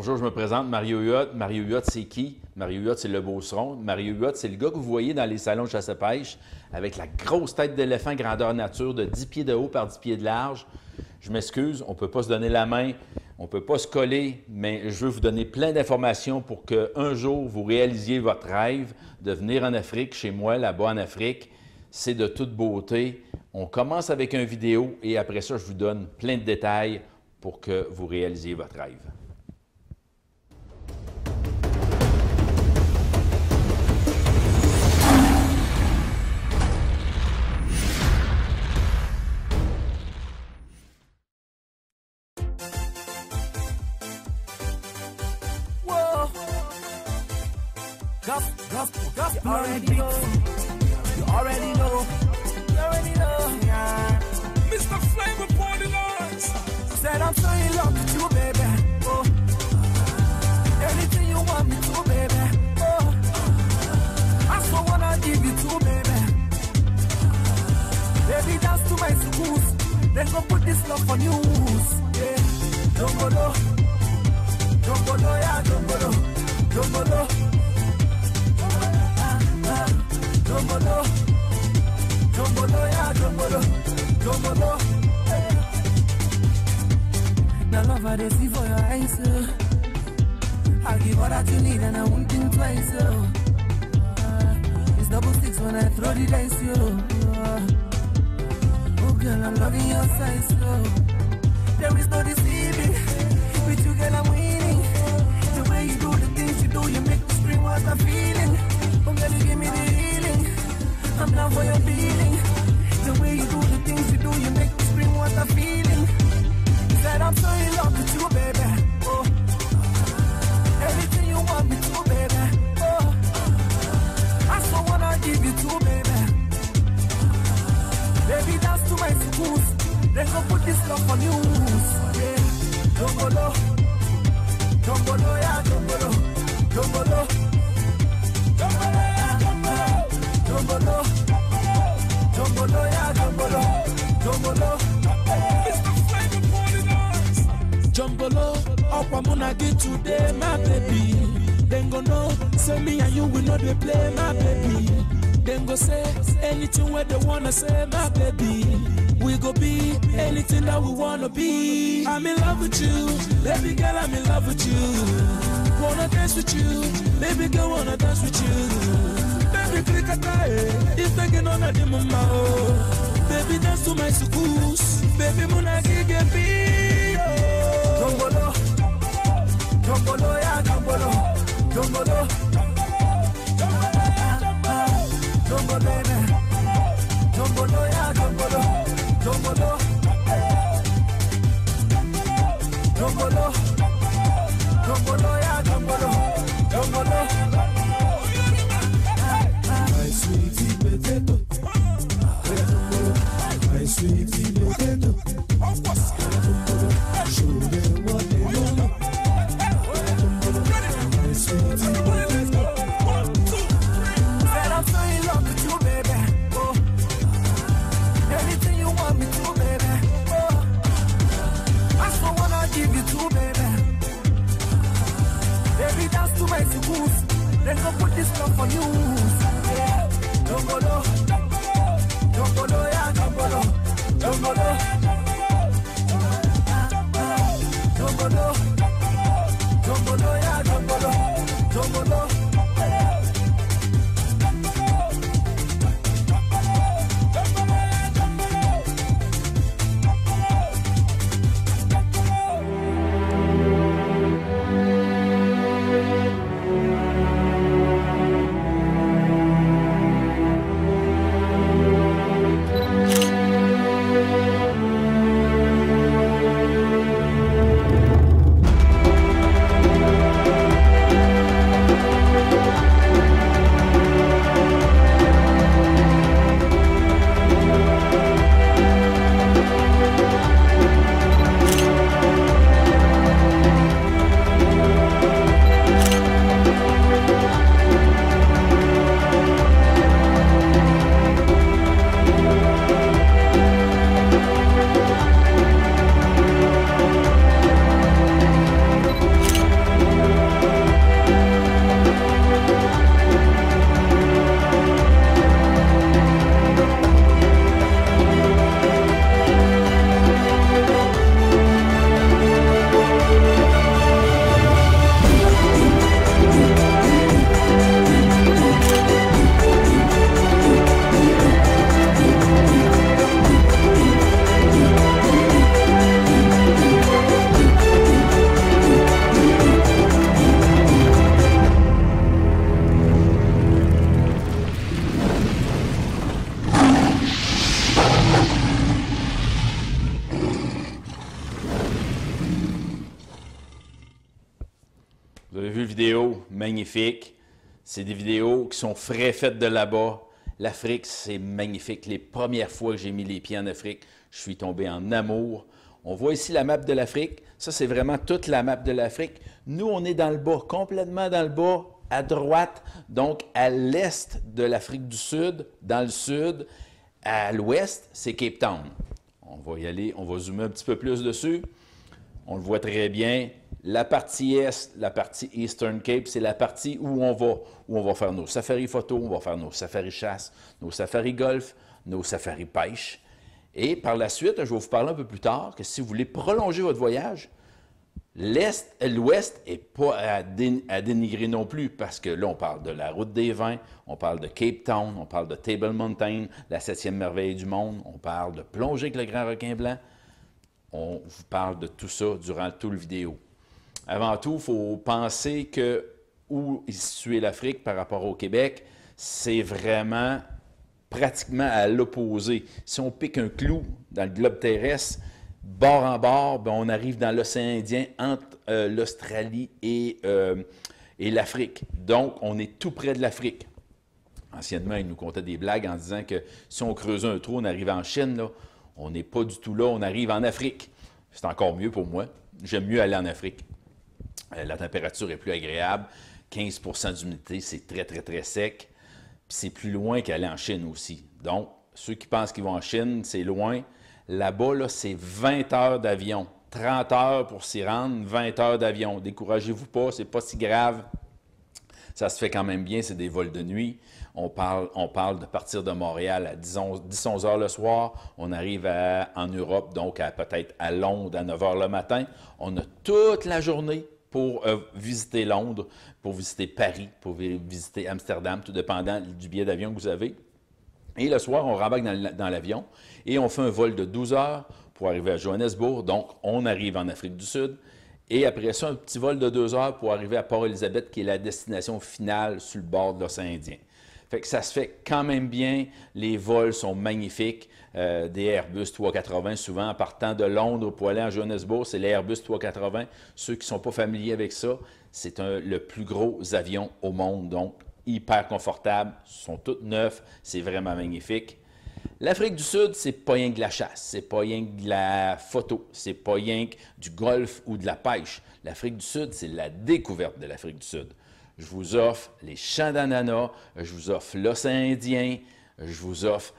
Bonjour, je me présente, Mario Huot. Mario Huot, c'est qui? Mario Huot, c'est le beauceron. Mario Huot, c'est le gars que vous voyez dans les salons de chasse-pêche avec la grosse tête d'éléphant grandeur nature de 10 pieds de haut par 10 pieds de large. Je m'excuse, on ne peut pas se donner la main, on ne peut pas se coller, mais je veux vous donner plein d'informations pour qu'un jour, vous réalisiez votre rêve de venir en Afrique, chez moi, là-bas en Afrique. C'est de toute beauté. On commence avec une vidéo et après ça, je vous donne plein de détails pour que vous réalisiez votre rêve. You already know. You already know. You already know. Yeah. Mr. Flame upon the lines. Said I'm so in love with you, baby. Oh. Anything you want me to, baby. Oh. I so wanna give you to, baby. Baby, dance to my schools. Then go put this love on news. Yeah. Don't go low. Don't go low, yeah. Don't go low. Don't go low. Jombolo, Jombolo, yeah, Jombolo, Jombolo. Now love I see for your eyes, I'll give all that you need and I won't think twice, it's double six when I throw the dice, oh girl, I'm loving your size, there is no deceiving. With you, girl, I'm winning. The way you do the things you do, you make me scream what I'm feeling. Oh girl, you give me the healing. I'm down for your feeling. The way you do the things you do, you make me scream what I'm feeling. Said I'm so in love with you, baby. Oh, everything you want me to, baby. Oh, I so wanna give you to, baby. Baby, dance to my schools. Then go put this love on news. Yeah, don't go low, yeah, don't go low, don't go low. Jombolo, Jombolo, yeah, Jombolo, Jombolo. Mr. Flame upon the lines. Jombolo, up I'm gonna get today, my baby. Then go know, say me and you will not they play, my baby. Then go say anything where they wanna say, my baby. We go be anything that we wanna be. I'm in love with you, baby girl, I'm in love with you. Wanna dance with you, baby girl, wanna dance with you. Baby, click a tie, it's taking on a mama. Baby, dance to my schools. Baby, Munagi get me. Jombolo, Jombolo, yeah, Jombolo, Jombolo, Jombolo, baby, Jombolo, yeah, Jombolo, Jombolo, Jombolo, Jombolo, yeah, Jombolo, Jombolo. Sweetie potato, my sweetie potato. Show them what they know. My sweetie potato. Said I'm so in love with you, baby. Oh, anything you want me to, baby. Oh, I so wanna give you to, baby. Baby, dance to my schools. Then go put this love on news. Yeah. Jombolo, Jombolo, yeah, Jombolo, Jombolo. vidéos magnifiques. C'est des vidéos qui sont frais faites de là-bas. L'Afrique, c'est magnifique. Les premières fois que j'ai mis les pieds en Afrique, je suis tombé en amour. On voit ici la map de l'Afrique. Ça, c'est vraiment toute la map de l'Afrique. Nous, on est dans le bas, complètement dans le bas, à droite, donc à l'est de l'Afrique du Sud, dans le sud. À l'ouest, c'est Cape Town. On va y aller, on va zoomer un petit peu plus dessus. On le voit très bien. La partie est, la partie Eastern Cape, c'est la partie où on va faire nos safaris photo, on va faire nos safaris chasse, nos safaris golf, nos safaris pêche. Et par la suite, je vais vous parler un peu plus tard que si vous voulez prolonger votre voyage, l'ouest n'est pas à dénigrer non plus, parce que là, on parle de la route des vins, on parle de Cape Town, on parle de Table Mountain, la 7e merveille du monde, on parle de plonger avec le grand requin blanc. On vous parle de tout ça durant tout le vidéo. Avant tout, il faut penser que où est située l'Afrique par rapport au Québec, c'est vraiment pratiquement à l'opposé. Si on pique un clou dans le globe terrestre, bord en bord, bien, on arrive dans l'océan Indien entre l'Australie et l'Afrique. Donc, on est tout près de l'Afrique. Anciennement, ils nous contaient des blagues en disant que si on creusait un trou, on arrive en Chine, là. On n'est pas du tout là, on arrive en Afrique. C'est encore mieux pour moi. J'aime mieux aller en Afrique. La température est plus agréable. 15 d'humidité, c'est très, très, très sec. Puis c'est plus loin qu'aller en Chine aussi. Donc, ceux qui pensent qu'ils vont en Chine, c'est loin. Là-bas, là, c'est 20 heures d'avion. 30 heures pour s'y rendre, 20 heures d'avion. Découragez-vous pas, c'est pas si grave. Ça se fait quand même bien, c'est des vols de nuit. On parle de partir de Montréal à 10-11 heures le soir. On arrive en Europe, donc peut-être à Londres à 9 heures le matin. On a toute la journée pour visiter Londres, pour visiter Paris, pour visiter Amsterdam, tout dépendant du billet d'avion que vous avez. Et le soir, on rembarque dans l'avion et on fait un vol de 12 heures pour arriver à Johannesburg. Donc, on arrive en Afrique du Sud. Et après ça, un petit vol de 2 heures pour arriver à Port-Elizabeth, qui est la destination finale sur le bord de l'océan Indien. Fait que ça se fait quand même bien. Les vols sont magnifiques. Des Airbus 380, souvent en partant de Londres pour aller à Johannesburg, c'est les Airbus 380. Ceux qui ne sont pas familiers avec ça, c'est le plus gros avion au monde. Donc, hyper confortable. Ils sont tous neufs. C'est vraiment magnifique. L'Afrique du Sud, c'est pas rien que de la chasse, c'est pas rien que de la photo, c'est pas rien que du golf ou de la pêche. L'Afrique du Sud, c'est la découverte de l'Afrique du Sud. Je vous offre les champs d'ananas, je vous offre l'océan Indien, je vous offre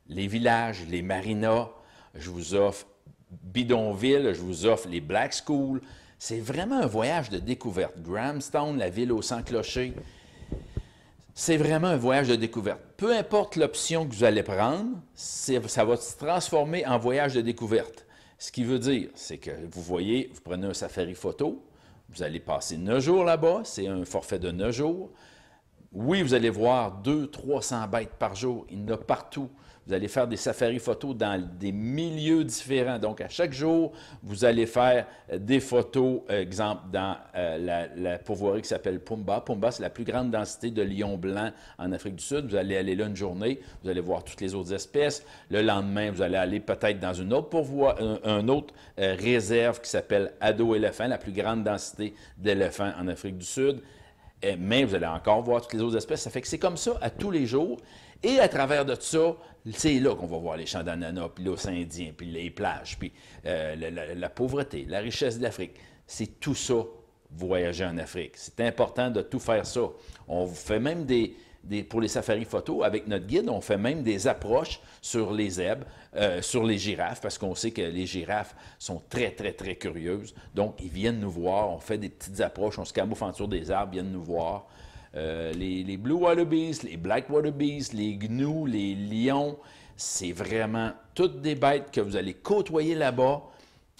les villages, les marinas, je vous offre Bidonville, je vous offre les Black Schools. C'est vraiment un voyage de découverte. Grahamstown, la ville aux 100 clochers. C'est vraiment un voyage de découverte. Peu importe l'option que vous allez prendre, ça va se transformer en voyage de découverte. Ce qui veut dire, c'est que vous voyez, vous prenez un safari photo, vous allez passer 9 jours là-bas, c'est un forfait de 9 jours. Oui, vous allez voir 200-300 bêtes par jour, il y en a partout. Vous allez faire des safaris photos dans des milieux différents. Donc, à chaque jour, vous allez faire des photos, exemple, dans la pourvoirie qui s'appelle Pumba. Pumba, c'est la plus grande densité de lions blancs en Afrique du Sud. Vous allez aller là une journée, vous allez voir toutes les autres espèces. Le lendemain, vous allez aller peut-être dans une autre réserve qui s'appelle Ado-éléphant, la plus grande densité d'éléphants en Afrique du Sud. Mais vous allez encore voir toutes les autres espèces. Ça fait que c'est comme ça à tous les jours. Et à travers de ça, c'est là qu'on va voir les champs d'ananas, puis l'océan Indien, puis les plages, puis la pauvreté, la richesse de l'Afrique. C'est tout ça, voyager en Afrique. C'est important de tout faire ça. On fait même pour les safaris photos, avec notre guide, on fait même des approches sur les zèbres, sur les girafes, parce qu'on sait que les girafes sont très, très, très curieuses. Donc, ils viennent nous voir, on fait des petites approches, on se camoufle en dessous des arbres, ils viennent nous voir. Les Blue Wallabies, les Black Wallabies, les gnous, les lions, c'est vraiment toutes des bêtes que vous allez côtoyer là-bas.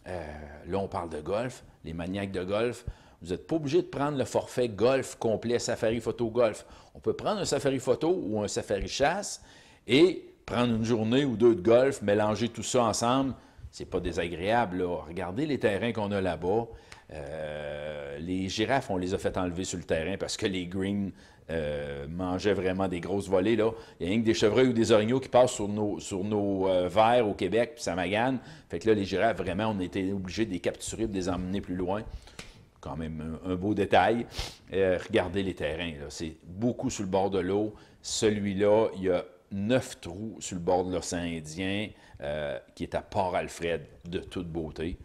Là, on parle de golf, les maniaques de golf. Vous n'êtes pas obligé de prendre le forfait golf complet, safari photo golf. On peut prendre un safari photo ou un safari chasse et prendre une journée ou deux de golf, mélanger tout ça ensemble. C'est pas désagréable, là. Regardez les terrains qu'on a là-bas. Les girafes, on les a fait enlever sur le terrain parce que les greens mangeaient vraiment des grosses volées, là. Il y a rien que des chevreuils ou des orignaux qui passent sur nos verres au Québec, puis ça magane. Fait que là, les girafes, vraiment, on était obligé de les capturer et de les emmener plus loin. quand même un beau détail. Regardez les terrains, c'est beaucoup sur le bord de l'eau. Celui-là, il y a 9 trous sur le bord de l'océan Indien, qui est à Port-Alfred, de toute beauté.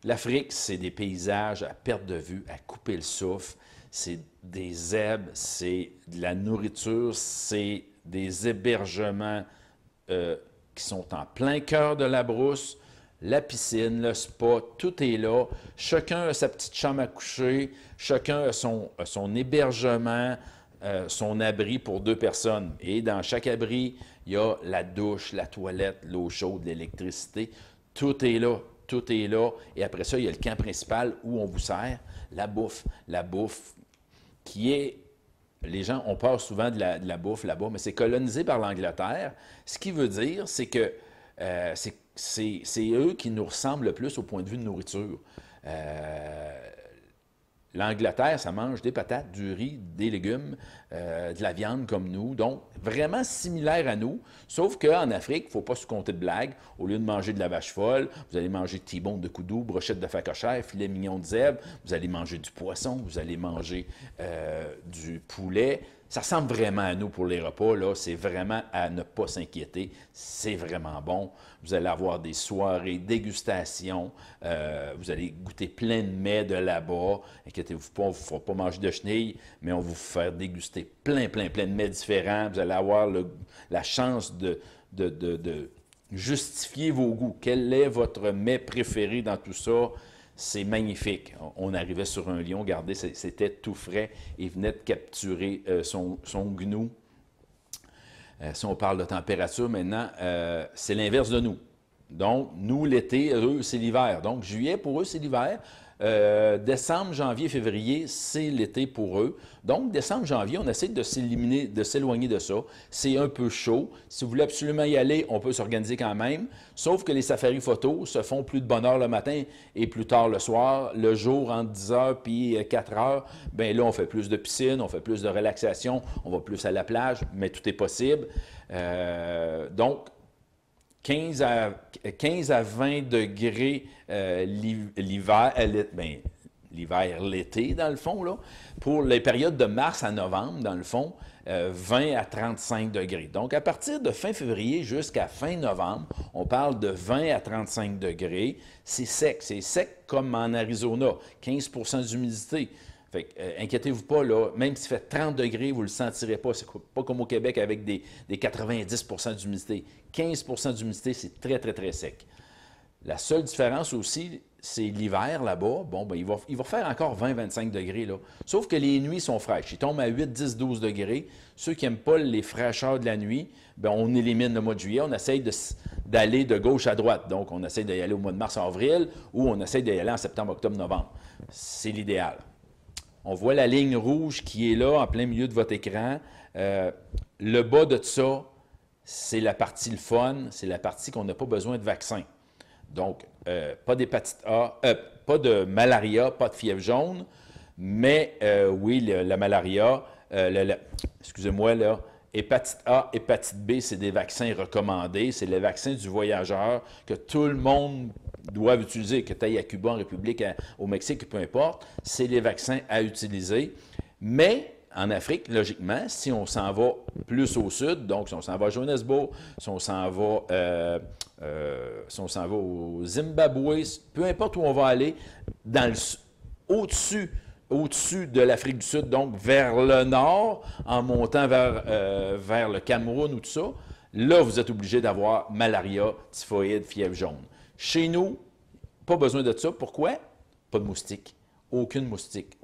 L'Afrique, c'est des paysages à perte de vue, à couper le souffle. C'est des zèbres, c'est de la nourriture, c'est des hébergements qui sont en plein cœur de la brousse. La piscine, le spa, tout est là. Chacun a sa petite chambre à coucher, chacun a son hébergement, son abri pour 2 personnes. Et dans chaque abri, il y a la douche, la toilette, l'eau chaude, l'électricité. Tout est là. Tout est là. Et après ça, il y a le camp principal où on vous sert la bouffe. La bouffe qui est... Les gens ont peur souvent de la bouffe là-bas, mais c'est colonisé par l'Angleterre. Ce qui veut dire, c'est que c'est eux qui nous ressemblent le plus au point de vue de nourriture. L'Angleterre, ça mange des patates, du riz, des légumes, de la viande comme nous. Donc, vraiment similaire à nous, sauf qu'en Afrique, il ne faut pas se compter de blagues. Au lieu de manger de la vache folle, vous allez manger T-bone de coudou, brochette de facochère, filet mignon de zèbre, vous allez manger du poisson, vous allez manger du poulet. Ça ressemble vraiment à nous pour les repas, là. C'est vraiment à ne pas s'inquiéter. C'est vraiment bon. Vous allez avoir des soirées, dégustation. Vous allez goûter plein de mets de là-bas. Inquiétez-vous pas, on ne vous fera pas manger de chenilles, mais on va vous faire déguster plein de mets différents. Vous allez avoir la chance de justifier vos goûts. Quel est votre mets préféré dans tout ça? C'est magnifique. On arrivait sur un lion, regardez, c'était tout frais. Il venait de capturer son gnou. Si on parle de température maintenant, c'est l'inverse de nous. Donc, nous, l'été, eux, c'est l'hiver. Donc, juillet, pour eux, c'est l'hiver. Décembre, janvier, février, c'est l'été pour eux. Donc, décembre, janvier, on essaie de s'éloigner de ça. C'est un peu chaud. Si vous voulez absolument y aller, on peut s'organiser quand même. Sauf que les safaris photos se font plus de bonne heure le matin et plus tard le soir. Le jour, entre 10 h puis 4 h, bien là, on fait plus de piscine, on fait plus de relaxation, on va plus à la plage, mais tout est possible. Donc, 15 à 20 degrés l'hiver, l'été, dans le fond, là. Pour les périodes de mars à novembre, dans le fond, 20 à 35 degrés. Donc, à partir de fin février jusqu'à fin novembre, on parle de 20 à 35 degrés. C'est sec comme en Arizona, 15 d'humidité. Fait que, inquiétez-vous pas, là, même s'il fait 30 degrés, vous ne le sentirez pas. C'est pas comme au Québec avec des 90 d'humidité. 15 d'humidité, c'est très sec. La seule différence aussi, c'est l'hiver là-bas. Bon, ben, il va faire encore 20-25 degrés, là. Sauf que les nuits sont fraîches. Ils tombent à 8, 10, 12 degrés. Ceux qui n'aiment pas les fraîcheurs de la nuit, ben, on élimine le mois de juillet. On essaye d'aller de gauche à droite. Donc, on essaye d'y aller au mois de mars-avril ou on essaye d'y aller en septembre, octobre, novembre. C'est l'idéal. On voit la ligne rouge qui est là, en plein milieu de votre écran. Le bas de ça, c'est la partie le fun, c'est la partie qu'on n'a pas besoin de vaccin. Donc, pas d'hépatite A, pas de malaria, pas de fièvre jaune, mais oui, la malaria, excusez-moi, là, hépatite A, hépatite B, c'est des vaccins recommandés, c'est les vaccins du voyageur que tout le monde doit utiliser, que tu ailles à Cuba, en République, au Mexique, peu importe, c'est les vaccins à utiliser. Mais en Afrique, logiquement, si on s'en va plus au sud, donc si on s'en va à Johannesburg, si on s'en va au Zimbabwe, peu importe où on va aller, au-dessus de l'Afrique du Sud, donc vers le nord, en montant vers le Cameroun ou tout ça, là, vous êtes obligé d'avoir malaria, typhoïde, fièvre jaune. Chez nous, pas besoin de ça. Pourquoi? Pas de moustiques. Aucun moustique.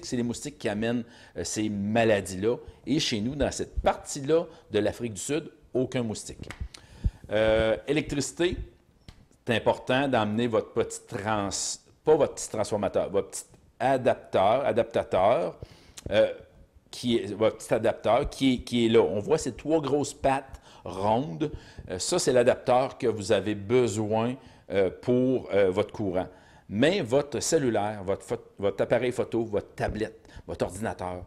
C'est les moustiques qui amènent ces maladies-là. Et chez nous, dans cette partie-là de l'Afrique du Sud, aucun moustique. Électricité, c'est important d'emmener votre petit pas votre petit transformateur, votre petit adaptateur, votre petit adapteur qui est là. On voit ces 3 grosses pattes rondes. Ça, c'est l'adapteur que vous avez besoin pour votre courant. Mais votre cellulaire, votre appareil photo, votre tablette, votre ordinateur,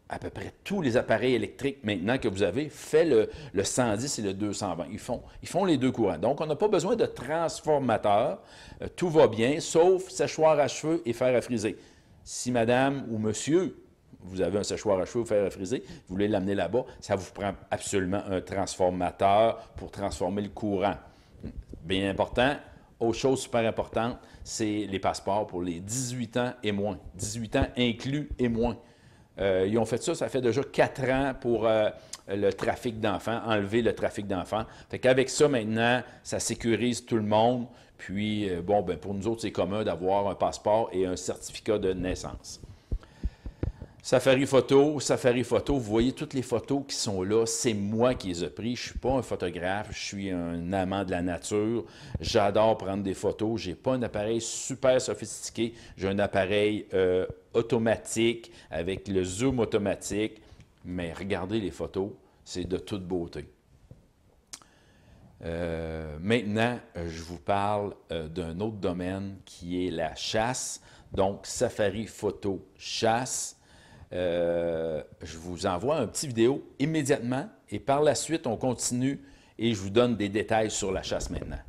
à peu près tous les appareils électriques maintenant que vous avez fait le 110 et le 220. Ils font les deux courants. Donc, on n'a pas besoin de transformateur. Tout va bien, sauf séchoir à cheveux et fer à friser. Si madame ou monsieur, vous avez un séchoir à cheveux ou fer à friser, vous voulez l'amener là-bas, ça vous prend absolument un transformateur pour transformer le courant. Bien important. Autre chose super importante, c'est les passeports pour les 18 ans et moins. 18 ans inclus et moins. Ils ont fait ça, ça fait déjà 4 ans pour le trafic d'enfants, enlever le trafic d'enfants. Fait qu'avec ça, maintenant, ça sécurise tout le monde. Puis, bon, ben pour nous autres, c'est commun d'avoir un passeport et un certificat de naissance. Safari Photo, vous voyez toutes les photos qui sont là, c'est moi qui les ai prises. Je ne suis pas un photographe, je suis un amant de la nature. J'adore prendre des photos. Je n'ai pas un appareil super sophistiqué. J'ai un appareil automatique avec le zoom automatique. Mais regardez les photos, c'est de toute beauté. Maintenant, je vous parle d'un autre domaine qui est la chasse. Donc, Safari Photo Chasse. Je vous envoie un petit vidéo immédiatement et par la suite, on continue et je vous donne des détails sur la chasse maintenant.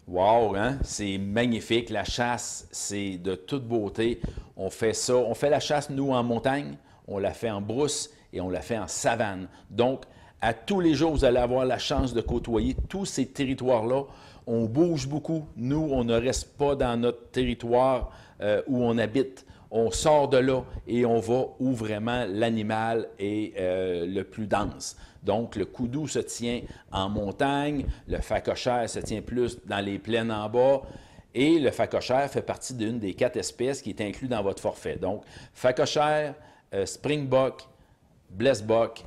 Wow, hein? C'est magnifique. La chasse, c'est de toute beauté. On fait ça. On fait la chasse, nous, en montagne. On la fait en brousse et on la fait en savane. Donc, à tous les jours, vous allez avoir la chance de côtoyer tous ces territoires-là. On bouge beaucoup. Nous, on ne reste pas dans notre territoire où on habite. on sort de là et on va où vraiment l'animal est le plus dense. Donc, le coudou se tient en montagne, le phacochère se tient plus dans les plaines en bas, et le phacochère fait partie d'une des 4 espèces qui est inclue dans votre forfait. Donc, phacochère, springbok, blessbok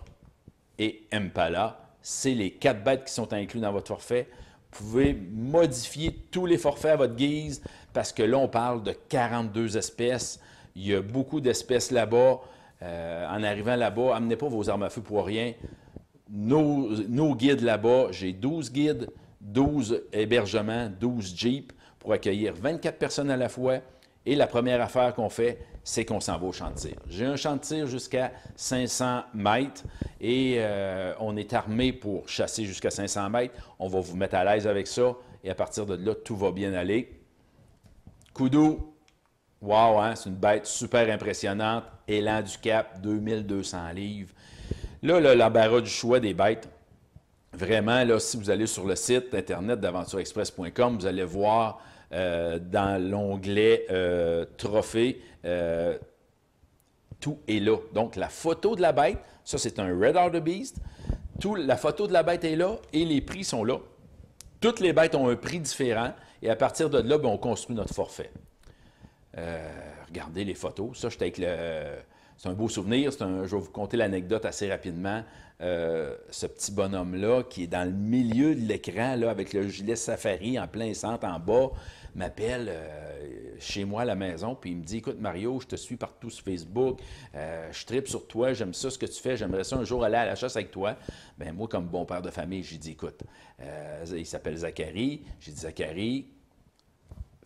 et impala, c'est les 4 bêtes qui sont inclus dans votre forfait. Vous pouvez modifier tous les forfaits à votre guise parce que là, on parle de 42 espèces. Il y a beaucoup d'espèces là-bas. En arrivant là-bas, amenez pas vos armes à feu pour rien. Nos guides là-bas, j'ai 12 guides, 12 hébergements, 12 jeeps pour accueillir 24 personnes à la fois. Et la première affaire qu'on fait, c'est qu'on s'en va au champ de tir. J'ai un champ de tir jusqu'à 500 mètres et on est armé pour chasser jusqu'à 500 mètres. On va vous mettre à l'aise avec ça et à partir de là, tout va bien aller. Koudou, wow, hein, c'est une bête super impressionnante. Élan du Cap, 2200 livres. Là, l'embarras du choix des bêtes. Vraiment, là, si vous allez sur le site internet d'aventureexpress.com, vous allez voir dans l'onglet Trophée, tout est là. Donc, la photo de la bête, ça, c'est un Red Heart Beast. La photo de la bête est là et les prix sont là. Toutes les bêtes ont un prix différent et à partir de là, bien, on construit notre forfait. Regardez les photos. Ça, j'étais avec c'est un beau souvenir. Je vais vous conter l'anecdote assez rapidement. Ce petit bonhomme-là, qui est dans le milieu de l'écran, là, avec le gilet safari en plein centre en bas, m'appelle chez moi à la maison, puis il me dit « Écoute, Mario, je te suis partout sur Facebook, je tripe sur toi, j'aime ça ce que tu fais, j'aimerais ça un jour aller à la chasse avec toi. » Bien, moi, comme bon père de famille, j'ai dit « Écoute, il s'appelle Zachary. » J'ai dit « Zachary,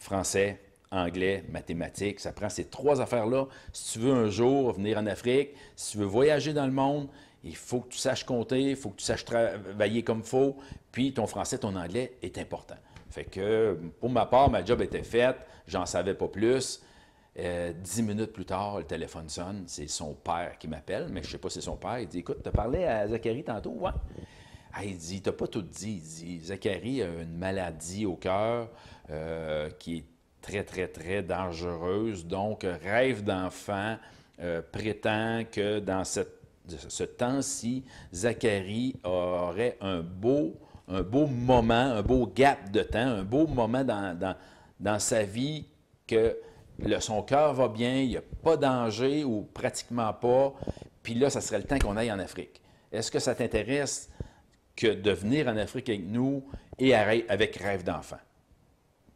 français, anglais, mathématiques, ça prend ces 3 affaires-là. Si tu veux un jour venir en Afrique, si tu veux voyager dans le monde, il faut que tu saches compter, il faut que tu saches travailler comme il faut, puis ton français, ton anglais est important. » Fait que, pour ma part, ma job était faite, j'en savais pas plus. 10 minutes plus tard, le téléphone sonne, c'est son père qui m'appelle, mais je ne sais pas si c'est son père. Il dit « Écoute, tu as parlé à Zachary tantôt? » Ouais. Ah, il dit « Tu n'as pas tout dit. » Il dit « Zachary a une maladie au cœur qui est très, très, très dangereuse. Donc, rêve d'enfant prétend que dans ce temps-ci, Zachary aurait un beau moment, un beau gap de temps, un beau moment dans sa vie que son cœur va bien, il n'y a pas de danger ou pratiquement pas. Puis là, ça serait le temps qu'on aille en Afrique. Est-ce que ça t'intéresse que de venir en Afrique avec nous et avec Rêve d'enfant?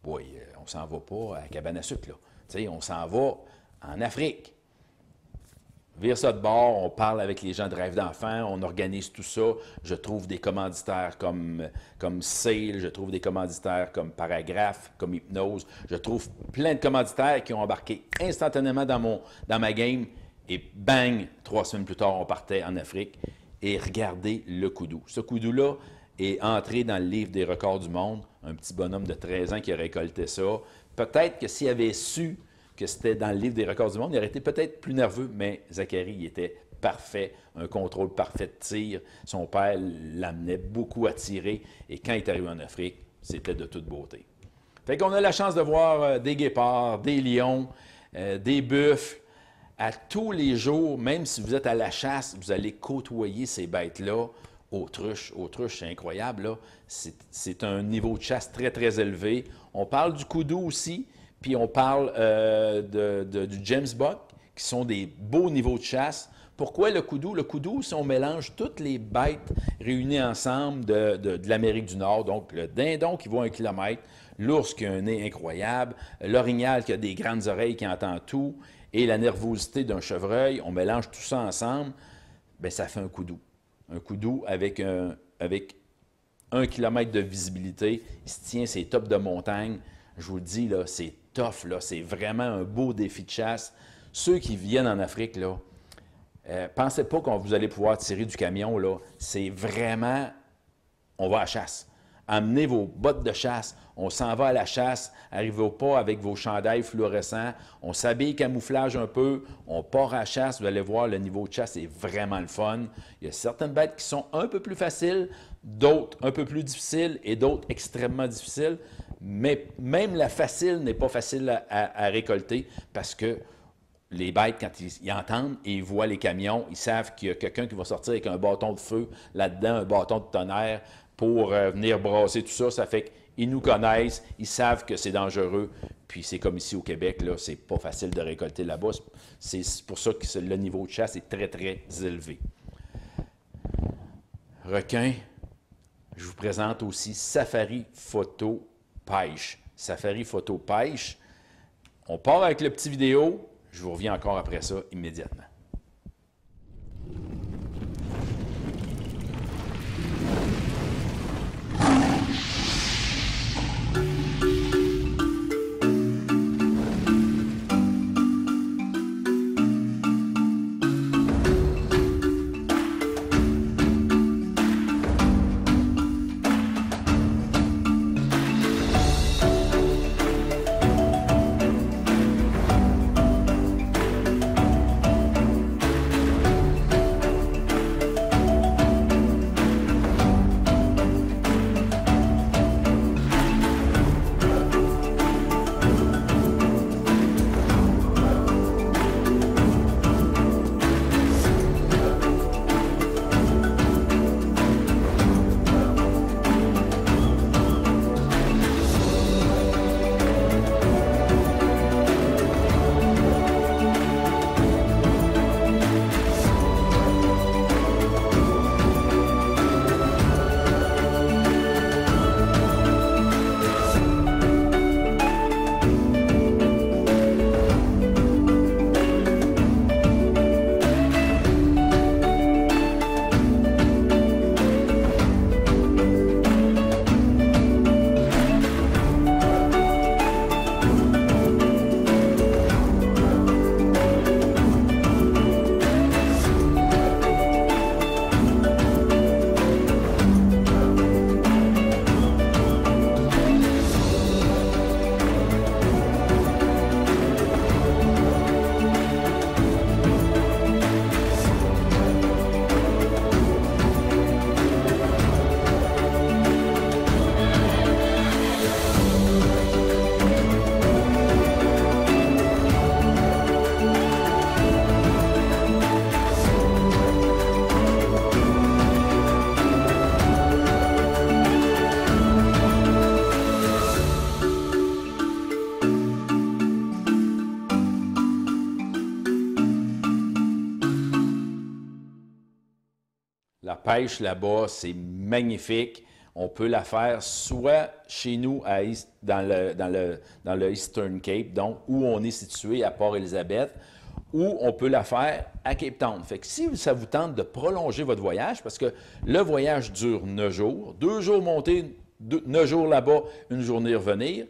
Oui, on s'en va pas à Cabane à sucre, là. Tu sais, on s'en va en Afrique. Vire ça de bord, on parle avec les gens de Rêve d'enfant, on organise tout ça. Je trouve des commanditaires comme Sale, je trouve des commanditaires comme Paragraphe, comme Hypnose. Je trouve plein de commanditaires qui ont embarqué instantanément dans ma game. Et bang, 3 semaines plus tard, on partait en Afrique. Et regardez le koudou. Ce koudou-là est entré dans le livre des records du monde. Un petit bonhomme de 13 ans qui a récolté ça. Peut-être que s'il avait su que c'était dans le livre des records du monde, il aurait été peut-être plus nerveux, mais Zachary, il était parfait, un contrôle parfait de tir. Son père l'amenait beaucoup à tirer, et quand il est arrivé en Afrique, c'était de toute beauté. Fait qu'on a la chance de voir des guépards, des lions, des buffles, à tous les jours, même si vous êtes à la chasse, vous allez côtoyer ces bêtes-là. Autruche, c'est incroyable, là. C'est un niveau de chasse très, très élevé. On parle du koudou aussi, puis on parle du James Buck, qui sont des beaux niveaux de chasse. Pourquoi le koudou? Le koudou, si on mélange toutes les bêtes réunies ensemble de l'Amérique du Nord, donc le dindon qui vaut 1 kilomètre, l'ours qui a un nez incroyable, l'orignal qui a des grandes oreilles qui entend tout, et la nervosité d'un chevreuil, on mélange tout ça ensemble, bien, ça fait un koudou. Un koudou avec 1 kilomètre de visibilité, il se tient ses tops de montagne. Je vous le dis, là, c'est tough, là, c'est vraiment un beau défi de chasse. Ceux qui viennent en Afrique, là, pensez pas que vous allez pouvoir tirer du camion, là. C'est vraiment, on va à la chasse. Amenez vos bottes de chasse, on s'en va à la chasse, arrivez pas avec vos chandails fluorescents, on s'habille camouflage un peu, on part à la chasse, vous allez voir, le niveau de chasse est vraiment le fun. Il y a certaines bêtes qui sont un peu plus faciles, d'autres un peu plus difficiles et d'autres extrêmement difficiles, mais même la facile n'est pas facile à récolter parce que les bêtes, quand ils entendent et ils voient les camions, ils savent qu'il y a quelqu'un qui va sortir avec un bâton de feu là-dedans, un bâton de tonnerre pour venir brasser tout ça. Ça fait qu'ils nous connaissent, ils savent que c'est dangereux. Puis c'est comme ici au Québec, là, c'est pas facile de récolter là-bas. C'est pour ça que le niveau de chasse est très, très élevé. Requin, je vous présente aussi Safari Photo Pêche. Safari Photo Pêche. On part avec le petit vidéo. Je vous reviens encore après ça immédiatement. La pêche là-bas, c'est magnifique. On peut la faire soit chez nous dans le Eastern Cape, donc où on est situé à Port-Elizabeth, ou on peut la faire à Cape Town. Fait que si ça vous tente de prolonger votre voyage, parce que le voyage dure 9 jours, 2 jours monter, 9 jours là-bas, une journée revenir,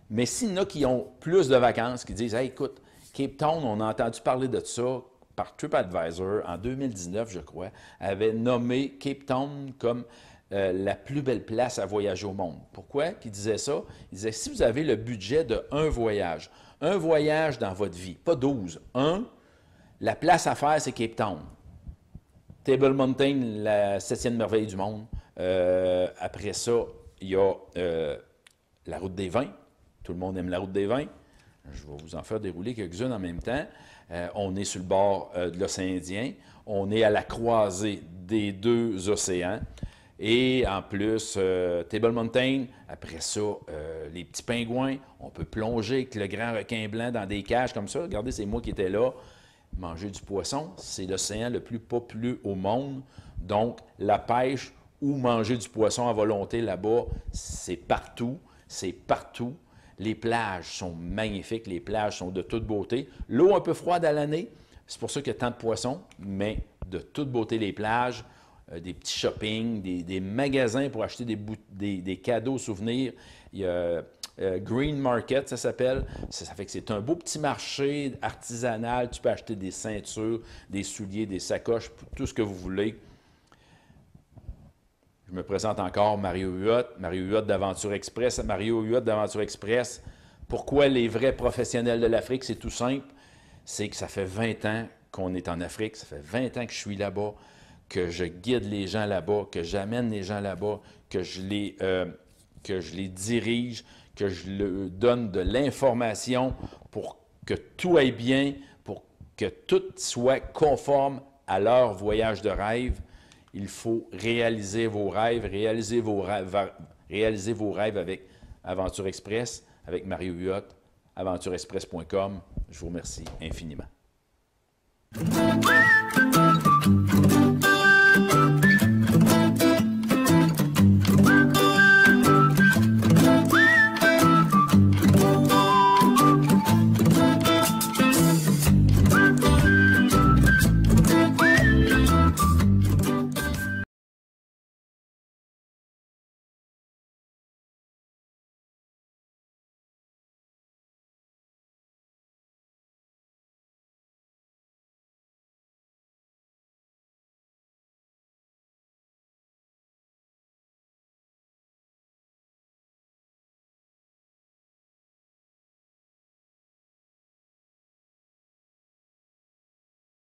mais s'il y en a qui ont plus de vacances, qui disent hey, « écoute, Cape Town, on a entendu parler de ça », par TripAdvisor, en 2019, je crois, avait nommé Cape Town comme la plus belle place à voyager au monde. Pourquoi qu'il disait ça? Il disait, si vous avez le budget de un voyage dans votre vie, pas 12, la place à faire, c'est Cape Town. Table Mountain, la 7e merveille du monde. Après ça, il y a la route des vins. Tout le monde aime la route des vins. Je vais vous en faire dérouler quelques-unes en même temps. On est sur le bord de l'océan Indien. On est à la croisée des 2 océans. Et en plus, Table Mountain, après ça, les petits pingouins. On peut plonger avec le grand requin blanc dans des cages comme ça. Regardez, c'est moi qui étais là. Manger du poisson, c'est l'océan le plus populeux au monde. Donc, la pêche ou manger du poisson à volonté là-bas, c'est partout. C'est partout. Les plages sont magnifiques, les plages sont de toute beauté. L'eau un peu froide à l'année, c'est pour ça qu'il y a tant de poissons, mais de toute beauté les plages, des petits shoppings, des magasins pour acheter des cadeaux, souvenirs. Il y a Green Market, ça s'appelle. Ça fait que c'est un beau petit marché artisanal. Tu peux acheter des ceintures, des souliers, des sacoches, tout ce que vous voulez. Je me présente encore, Mario Huot d'Aventure Express. Mario Huot d'Aventure Express. Pourquoi les vrais professionnels de l'Afrique? C'est tout simple. C'est que ça fait 20 ans qu'on est en Afrique. Ça fait 20 ans que je suis là-bas, que je guide les gens là-bas, que j'amène les gens là-bas, que je les dirige, que je leur donne de l'information pour que tout aille bien, pour que tout soit conforme à leur voyage de rêve. Il faut réaliser vos rêves, réaliser vos rêves avec Aventure Express, avec Mario Huot, aventureexpress.com. Je vous remercie infiniment.